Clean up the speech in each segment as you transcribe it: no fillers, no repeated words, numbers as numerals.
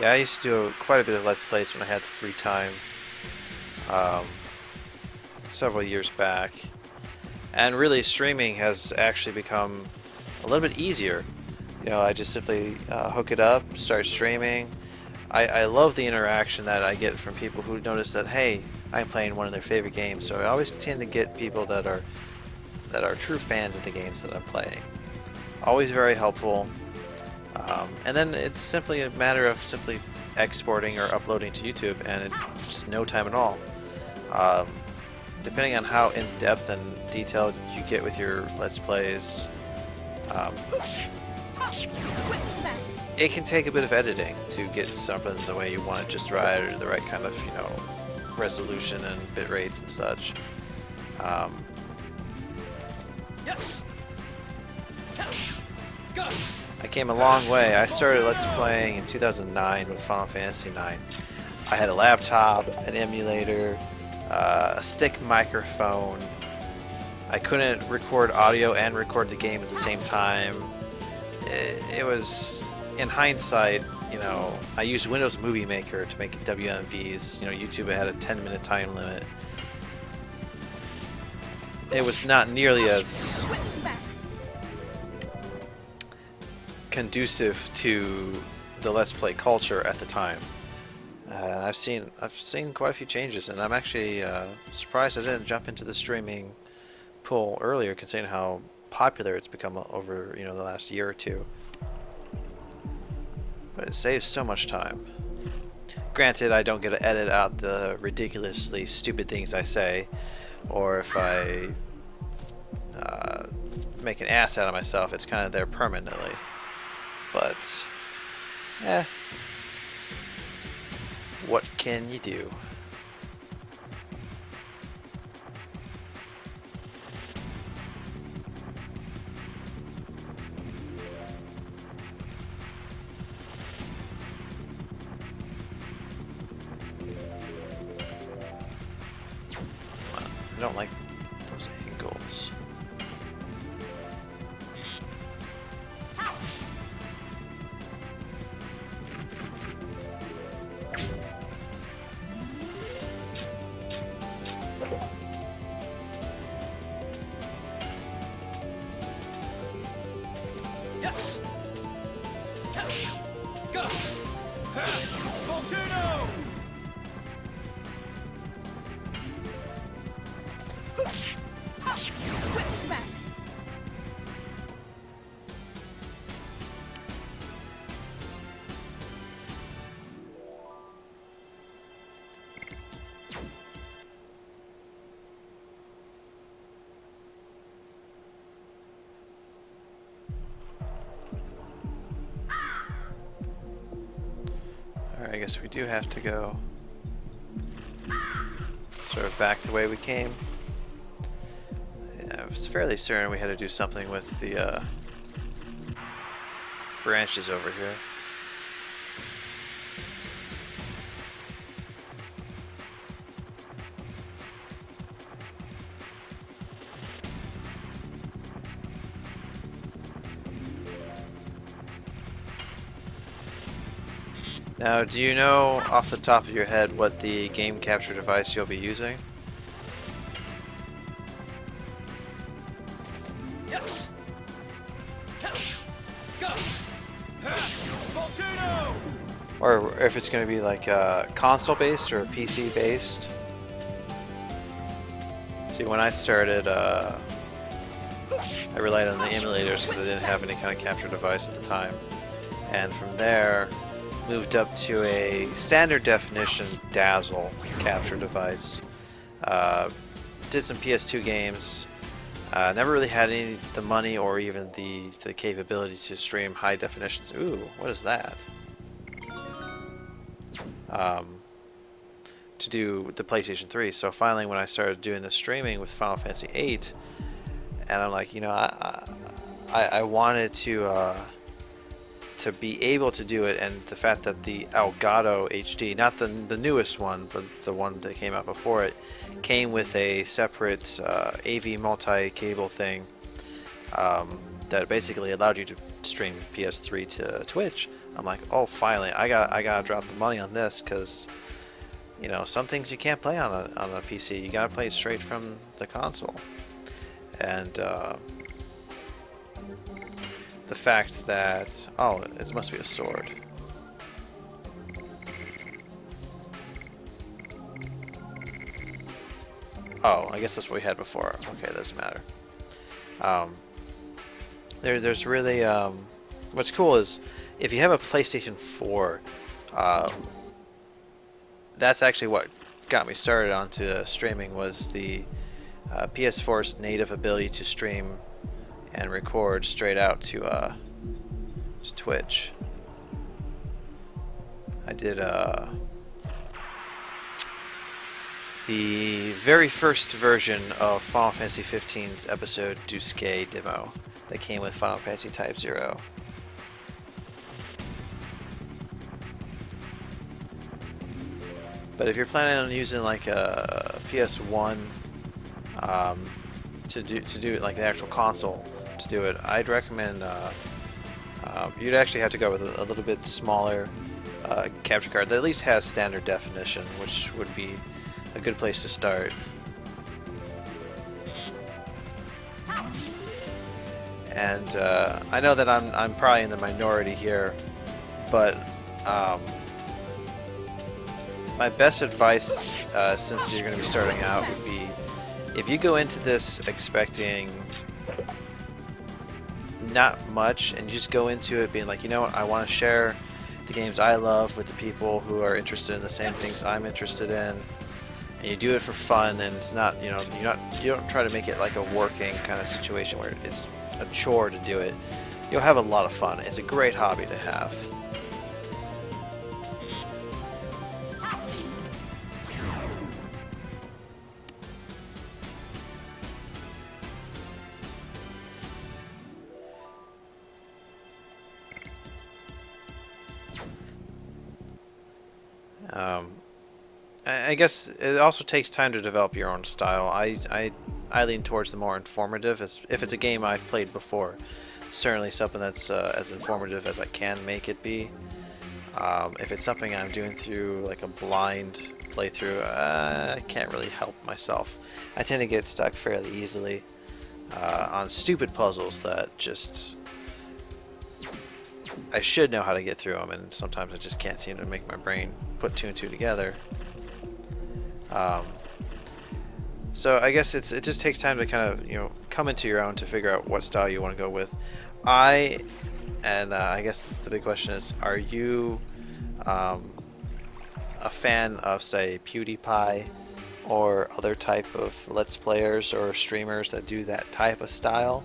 Yeah, I used to do quite a bit of Let's Plays when I had the free time, um, several years back. And really, streaming has actually become a little bit easier. You know, I just simply hook it up, start streaming. I love the interaction that I get from people who notice that, hey, I'm playing one of their favorite games. So I always tend to get people that are true fans of the games that I'm playing. Always very helpful. And then it's simply a matter of simply exporting or uploading to YouTube, and it's no time at all. Um, Depending on how in-depth and detailed you get with your Let's Plays, um, it can take a bit of editing to get something the way you want it just right, or the right kind of, you know, resolution and bit rates and such. I came a long way. I started Let's Playing in 2009 with Final Fantasy IX. I had a laptop, an emulator, a stick microphone. I couldn't record audio and record the game at the same time. It was, in hindsight, you know, I used Windows Movie Maker to make WMVs. You know, YouTube had a 10-minute time limit. It was not nearly as conducive to the Let's Play culture at the time. I've seen quite a few changes, and I'm actually surprised I didn't jump into the streaming pool earlier, considering how popular it's become over, you know, the last year or two. But it saves so much time. Granted, I don't get to edit out the ridiculously stupid things I say, or if I make an ass out of myself, it's kind of there permanently. But, what can you do? I don't like those angles. I guess we do have to go sort of back the way we came. Yeah, I was fairly certain we had to do something with the branches over here. Now, do you know off the top of your head what the game capture device you'll be using? Or if it's going to be like console based or PC based? See, when I started, I relied on the emulators because I didn't have any kind of capture device at the time. And from there, moved up to a standard definition Dazzle capture device. Did some PS2 games. Never really had the money or even the capability to stream high definitions. Ooh, what is that? To do the PlayStation 3. So finally, when I started doing the streaming with Final Fantasy 8, and I'm like, you know, I wanted to be able to do it, and the fact that the Elgato HD, not the newest one, but the one that came out before it, came with a separate AV multi-cable thing that basically allowed you to stream PS3 to Twitch. I'm like, oh, finally, I gotta drop the money on this, because you know, some things you can't play on a PC. You gotta play it straight from the console. And the fact that, oh, it must be a sword. Oh, I guess that's what we had before. Okay, that doesn't matter. There's really what's cool is if you have a PlayStation 4, that's actually what got me started onto streaming, was the PS4's native ability to stream and record straight out to Twitch. I did the very first version of Final Fantasy XV's episode Du Skei demo that came with Final Fantasy Type 0. But if you're planning on using like a PS1 to do it, like the actual console to do it, I'd recommend you'd actually have to go with a little bit smaller capture card that at least has standard definition, which would be a good place to start. And I know that I'm probably in the minority here, but my best advice, since you're going to be starting out, would be if you go into this expecting not much and you just go into it being like, you know what, I want to share the games I love with the people who are interested in the same things I'm interested in, and you do it for fun, and it's not, you know, you don't try to make it like a working kind of situation where it's a chore to do it. You'll have a lot of fun. It's a great hobby to have. I guess it also takes time to develop your own style. I lean towards the more informative. If it's a game I've played before, certainly something that's as informative as I can make it be. If it's something I'm doing through like a blind playthrough, I can't really help myself. I tend to get stuck fairly easily on stupid puzzles that just I should know how to get through them, and sometimes I just can't seem to make my brain put two and two together. So I guess it just takes time to kind of, you know, come into your own to figure out what style you want to go with. I guess the big question is, are you a fan of, say, PewDiePie or other type of Let's Players or streamers that do that type of style?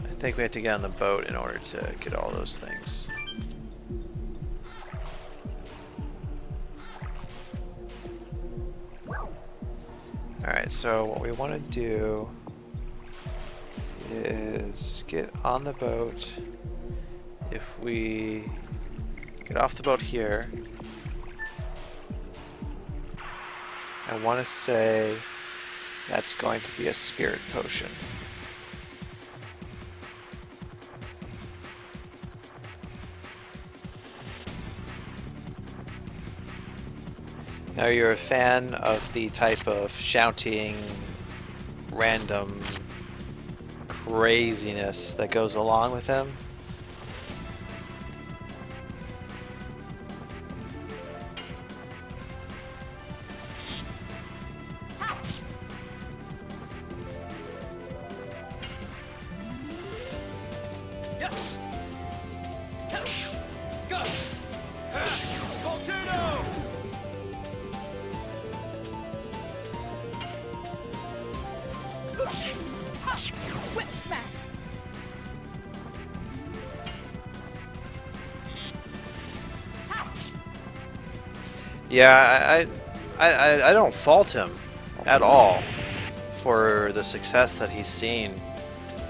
I think we have to get on the boat in order to get all those things. Alright, so what we want to do is get on the boat. If we get off the boat here, I want to say that's going to be a spirit potion. Now, you're a fan of the type of shouting, random craziness that goes along with him? Whip smack. Yeah, I don't fault him at all for the success that he's seen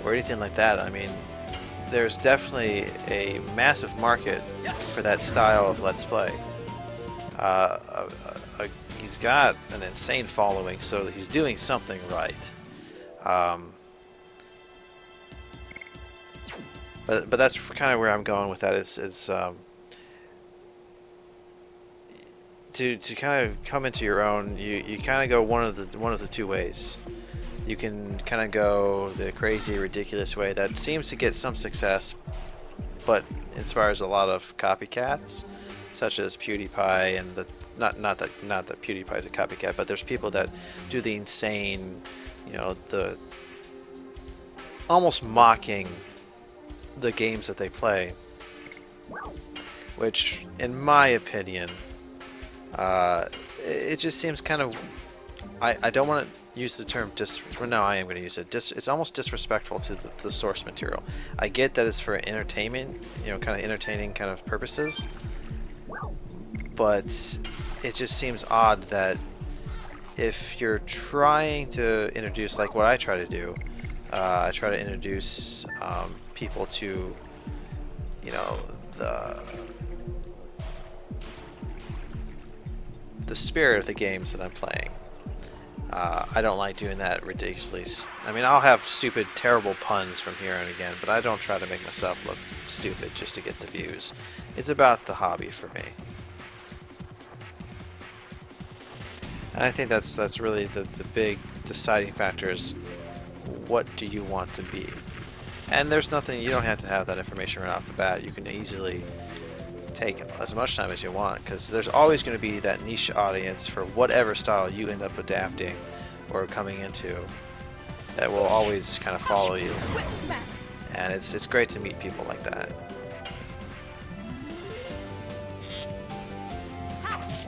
or anything like that. I mean, there's definitely a massive market for that style of Let's Play. He's got an insane following, so he's doing something right. But that's kind of where I'm going with that. Is to kind of come into your own. You kind of go one of the two ways. You can kind of go the crazy, ridiculous way that seems to get some success, but inspires a lot of copycats, such as PewDiePie and the not that PewDiePie is a copycat, but there's people that do the insane, you know, the almost mocking the games that they play, which, in my opinion, it just seems kind of. I don't want to use the term no, I am going to use it. It's almost disrespectful to the source material. I get that it's for entertainment, you know, kind of entertaining kind of purposes, but it just seems odd that if you're trying to introduce, like what I try to do, I try to introduce people to, you know, the spirit of the games that I'm playing. I don't like doing that ridiculously. I mean, I'll have stupid, terrible puns from here and again, but I don't try to make myself look stupid just to get the views. It's about the hobby for me. And I think that's really the big deciding factor is, what do you want to be? And there's nothing, you don't have to have that information right off the bat. You can easily take as much time as you want, because there's always going to be that niche audience for whatever style you end up adapting or coming into that will always kind of follow you. And it's great to meet people like that.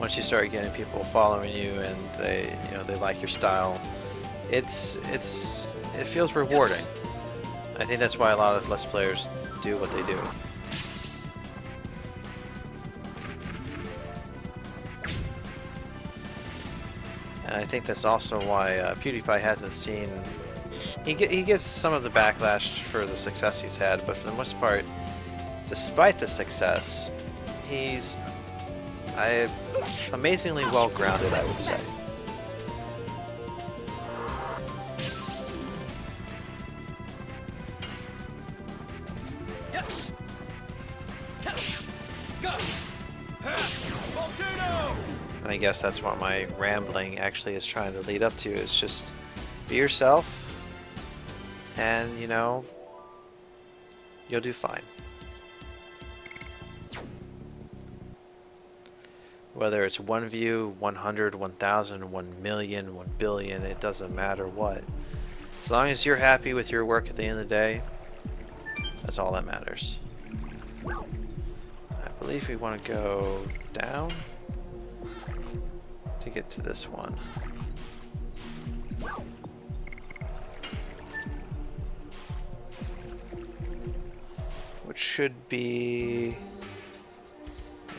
Once you start getting people following you and they like your style, it feels rewarding. I think that's why a lot of Let's Players do what they do. And I think that's also why PewDiePie hasn't seen. He gets some of the backlash for the success he's had, but for the most part, despite the success, he's amazingly well grounded, I would say. And I guess that's what my rambling actually is trying to lead up to, is just be yourself, and, you know, you'll do fine. Whether it's 1 view, 100, 1,000, 1 million, 1 billion, it doesn't matter what. As long as you're happy with your work at the end of the day, that's all that matters. I believe we want to go down to get to this one. Which should be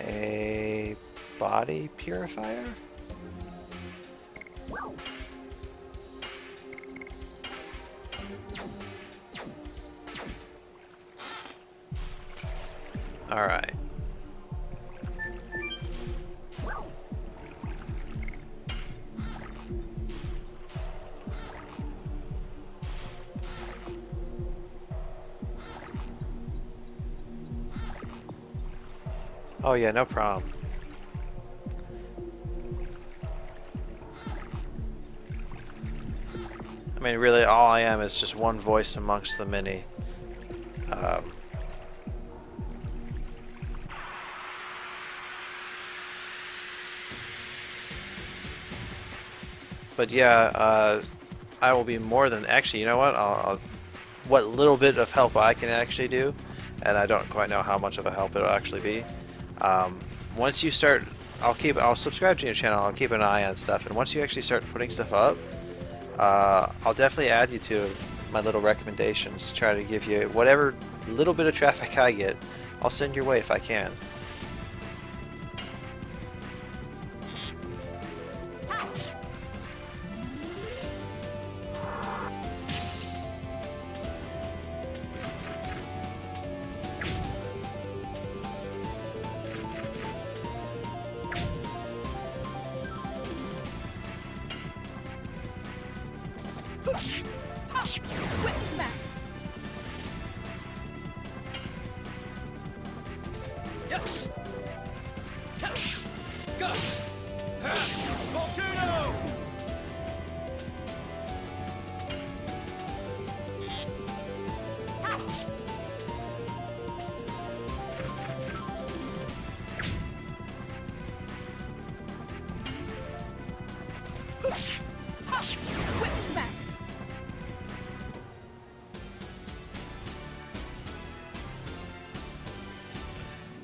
a body purifier? All right. Oh yeah, no problem. I mean, really, all I am is just one voice amongst the many. But yeah, I will be more than, actually, you know what? What little bit of help I can actually do, and I don't quite know how much of a help it'll actually be. Once you start, I'll subscribe to your channel. I'll keep an eye on stuff, and once you actually start putting stuff up, I'll definitely add you to my little recommendations. Try to give you whatever little bit of traffic I get, I'll send your way if I can. Push. Push. Whip smack. Yes. Touch. Go. Volcano. Touch. Push. Push. Whip smack.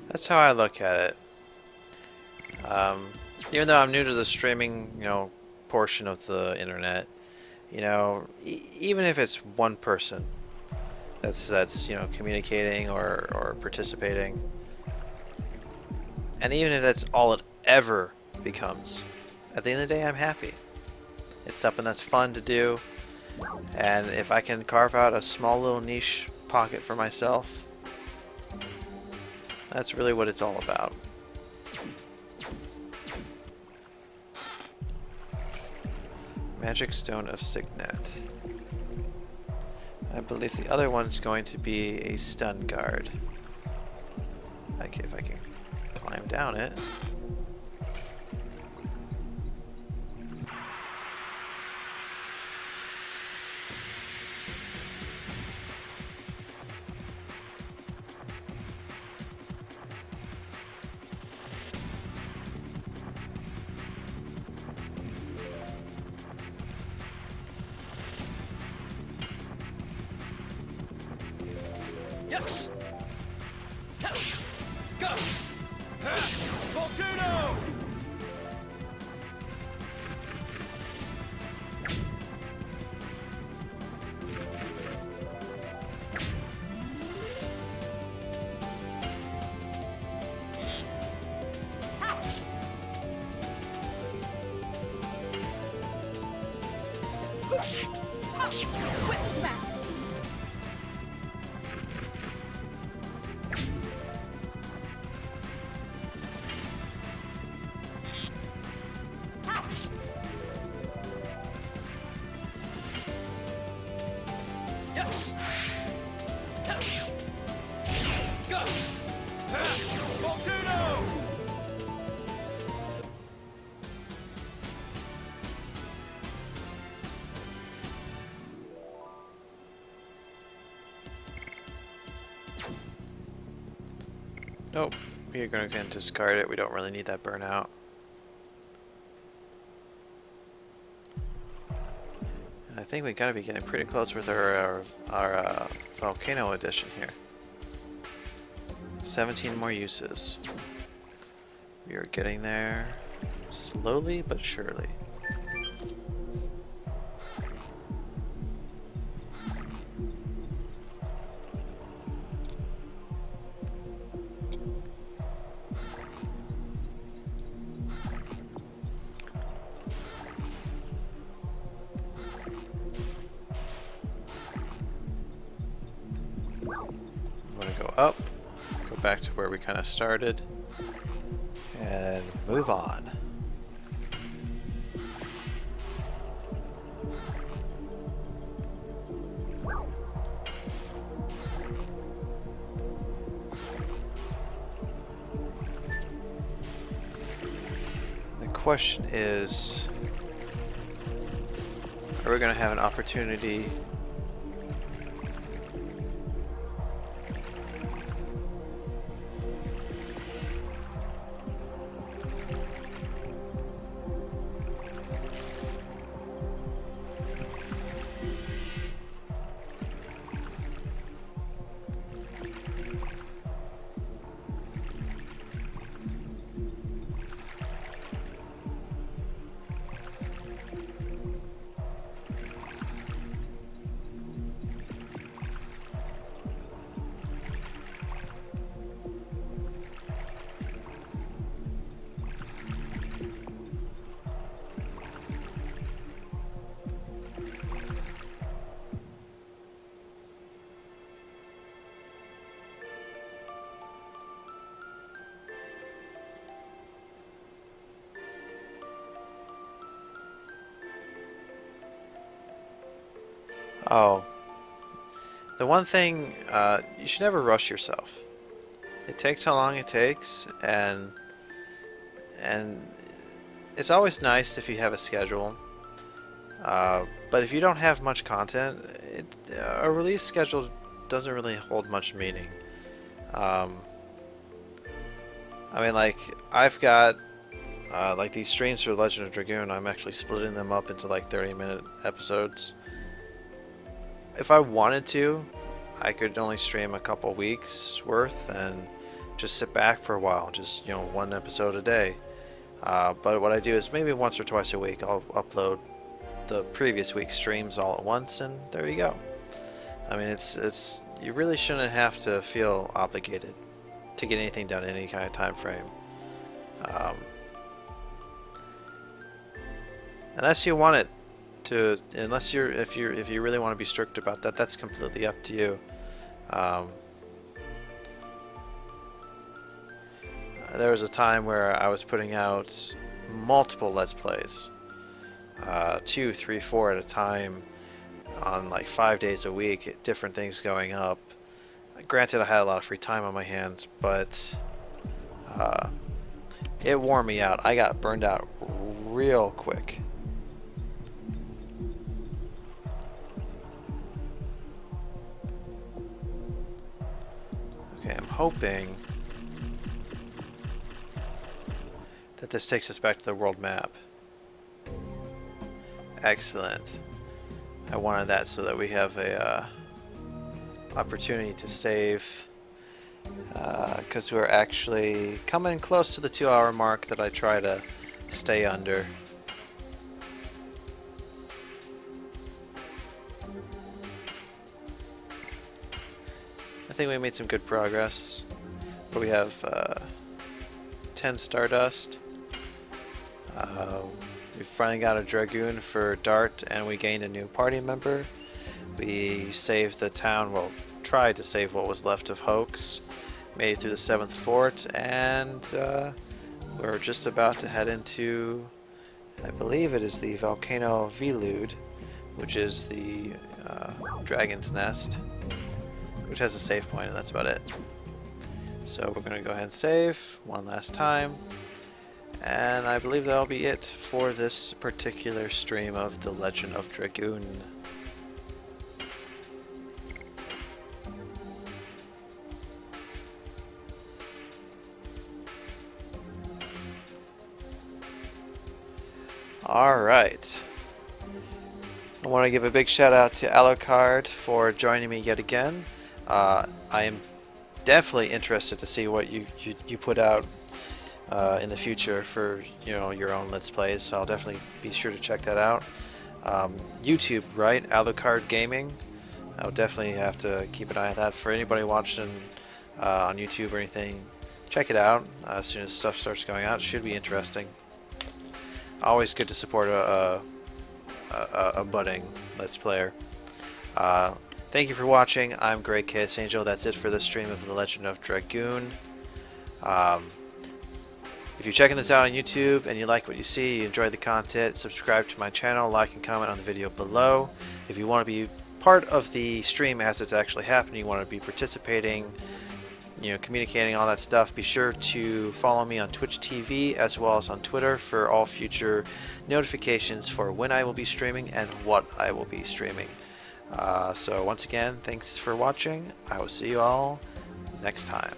That's how I look at it. Even though I'm new to the streaming, portion of the internet, even if it's one person that's communicating or participating, and even if that's all it ever becomes, at the end of the day, I'm happy. It's something that's fun to do, and if I can carve out a small little niche pocket for myself, that's really what it's all about. Magic Stone of Signet. I believe the other one's going to be a stun guard. Okay, if I can climb down it. Yes. Touch. Go. Volcano. Touch. Push. Push. Whip smack. Touch. Yes. Touch. Go. Volcano. Nope, we're going to discard it. We don't really need that burnout. And I think we got to be getting pretty close with our volcano edition here. 17 more uses. We are getting there slowly but surely. I'm going to go up, go back to where we kind of started, and move on. The question is, are we going to have an opportunity Oh, the one thing, you should never rush yourself. It takes how long it takes, and it's always nice if you have a schedule. But if you don't have much content, a release schedule doesn't really hold much meaning. I mean, like, I've got like these streams for Legend of Dragoon. I'm actually splitting them up into like 30-minute episodes. If I wanted to, I could only stream a couple weeks worth and just sit back for a while, just, you know, one episode a day. But what I do is maybe once or twice a week I'll upload the previous week's streams all at once, and there you go. I mean, it's you really shouldn't have to feel obligated to get anything done in any kind of time frame. Unless you want it to, unless if you really want to be strict about that, that's completely up to you. There was a time where I was putting out multiple Let's Plays, 2, 3, 4 at a time, on like 5 days a week, different things going up. Granted, I had a lot of free time on my hands, but it wore me out. I got burned out real quick. Okay, I'm hoping that this takes us back to the world map. Excellent. I wanted that so that we have a opportunity to save, because we're actually coming close to the 2-hour mark that I try to stay under. I think we made some good progress. But we have 10 Stardust. We finally got a Dragoon for Dart, and we gained a new party member. We saved the town, well, tried to save what was left of Hoax. Made it through the 7th fort, and we're just about to head into, I believe it is the Volcano Vilud, which is the Dragon's Nest, which has a save point, and that's about it. So we're going to go ahead and save one last time. And I believe that'll be it for this particular stream of The Legend of Dragoon. Alright. I want to give a big shout out to Alucard for joining me yet again. I am definitely interested to see what you put out in the future for, you know, your own Let's Plays, so I'll definitely be sure to check that out. YouTube, right? Alucard Gaming. I'll definitely have to keep an eye on that. For anybody watching on YouTube or anything, check it out as soon as stuff starts going out. It should be interesting. Always good to support a budding Let's Player. Thank you for watching. I'm grekaosangel. That's it for this stream of The Legend of Dragoon. If you're checking this out on YouTube and you like what you see, you enjoy the content, subscribe to my channel, like and comment on the video below. If you want to be part of the stream as it's actually happening, you want to be participating, you know, communicating, all that stuff, be sure to follow me on Twitch TV as well as on Twitter for all future notifications for when I will be streaming and what I will be streaming. So once again, thanks for watching. I will see you all next time.